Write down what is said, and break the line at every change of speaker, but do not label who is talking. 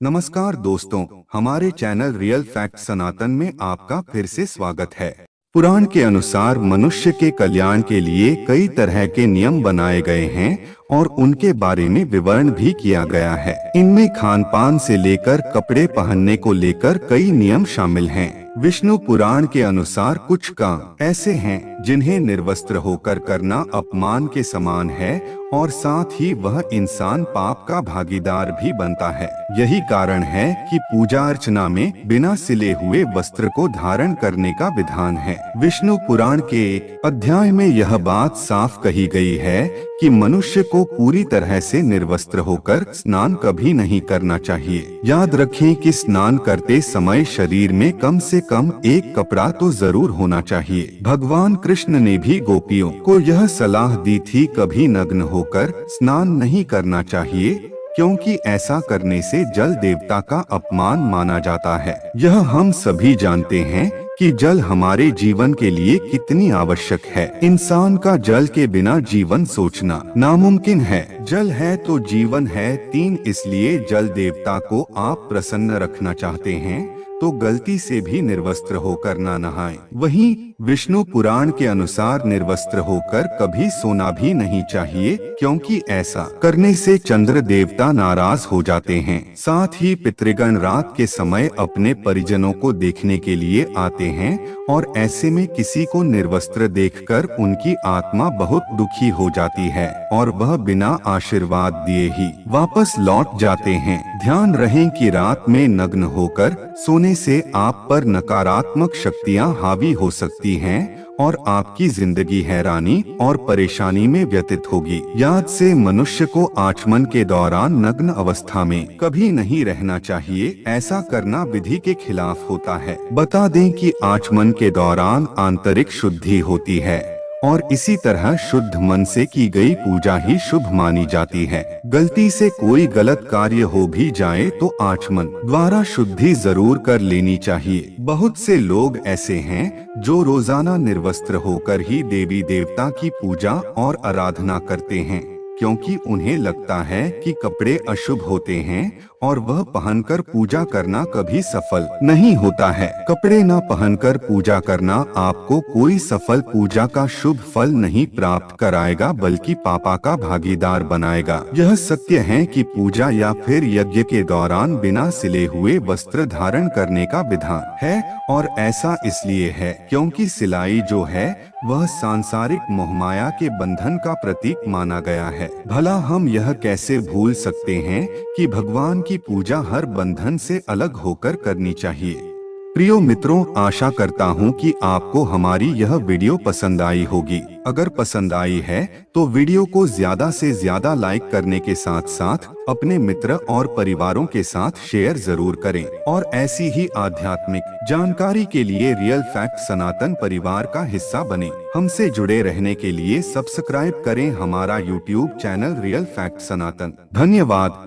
नमस्कार दोस्तों, हमारे चैनल रियल फैक्ट सनातन में आपका फिर से स्वागत है। पुराण के अनुसार मनुष्य के कल्याण के लिए कई तरह के नियम बनाए गए हैं और उनके बारे में विवरण भी किया गया है। इनमें खान पान से लेकर कपड़े पहनने को लेकर कई नियम शामिल हैं। विष्णु पुराण के अनुसार कुछ काम ऐसे हैं जिन्हें निर्वस्त्र होकर करना अपमान के समान है और साथ ही वह इंसान पाप का भागीदार भी बनता है। यही कारण है कि पूजा अर्चना में बिना सिले हुए वस्त्र को धारण करने का विधान है। विष्णु पुराण के एक अध्याय में यह बात साफ कही गई है कि मनुष्य को पूरी तरह से निर्वस्त्र होकर स्नान कभी नहीं करना चाहिए। याद रखें कि स्नान करते समय शरीर में कम से कम एक कपड़ा तो जरूर होना चाहिए। भगवान कृष्ण ने भी गोपियों को यह सलाह दी थी, कभी नग्न होकर स्नान नहीं करना चाहिए, क्योंकि ऐसा करने से जल देवता का अपमान माना जाता है। यह हम सभी जानते हैं कि जल हमारे जीवन के लिए कितनी आवश्यक है। इंसान का जल के बिना जीवन सोचना नामुमकिन है। जल है तो जीवन है। 3 इसलिए जल देवता को आप प्रसन्न रखना चाहते हैं तो गलती से भी निर्वस्त्र होकर ना नहाएं। वहीं विष्णु पुराण के अनुसार निर्वस्त्र होकर कभी सोना भी नहीं चाहिए, क्योंकि ऐसा करने से चंद्र देवता नाराज हो जाते हैं। साथ ही पितृगण रात के समय अपने परिजनों को देखने के लिए आते हैं और ऐसे में किसी को निर्वस्त्र देखकर उनकी आत्मा बहुत दुखी हो जाती है और वह बिना आशीर्वाद दिए ही वापस लौट जाते हैं। ध्यान रहे कि रात में नग्न होकर सोने से आप पर नकारात्मक शक्तियां हावी हो सकती हैं और आपकी जिंदगी हैरानी और परेशानी में व्यतीत होगी। याद से मनुष्य को आचमन के दौरान नग्न अवस्था में कभी नहीं रहना चाहिए। ऐसा करना विधि के खिलाफ होता है। बता दें कि आचमन के दौरान आंतरिक शुद्धि होती है और इसी तरह शुद्ध मन से की गई पूजा ही शुभ मानी जाती है। गलती से कोई गलत कार्य हो भी जाए तो आचमन द्वारा शुद्धि जरूर कर लेनी चाहिए। बहुत से लोग ऐसे हैं जो रोजाना निर्वस्त्र होकर ही देवी देवता की पूजा और आराधना करते हैं, क्योंकि उन्हें लगता है कि कपड़े अशुभ होते हैं और वह पहनकर पूजा करना कभी सफल नहीं होता है। कपड़े न पहनकर पूजा करना आपको कोई सफल पूजा का शुभ फल नहीं प्राप्त कराएगा, बल्कि पापा का भागीदार बनाएगा। यह सत्य है कि पूजा या फिर यज्ञ के दौरान बिना सिले हुए वस्त्र धारण करने का विधान है, और ऐसा इसलिए है क्योंकि सिलाई जो है वह सांसारिक मोहमाया के बंधन का प्रतीक माना गया है। भला हम यह कैसे भूल सकते हैं कि भगवान की पूजा हर बंधन से अलग होकर करनी चाहिए। प्रियो मित्रों, आशा करता हूँ कि आपको हमारी यह वीडियो पसंद आई होगी। अगर पसंद आई है तो वीडियो को ज्यादा से ज्यादा लाइक करने के साथ साथ अपने मित्र और परिवारों के साथ शेयर जरूर करें और ऐसी ही आध्यात्मिक जानकारी के लिए रियल फैक्ट सनातन परिवार का हिस्सा बने। हमसे जुड़े रहने के लिए सब्सक्राइब करें हमारा यूट्यूब चैनल रियल फैक्ट सनातन। धन्यवाद।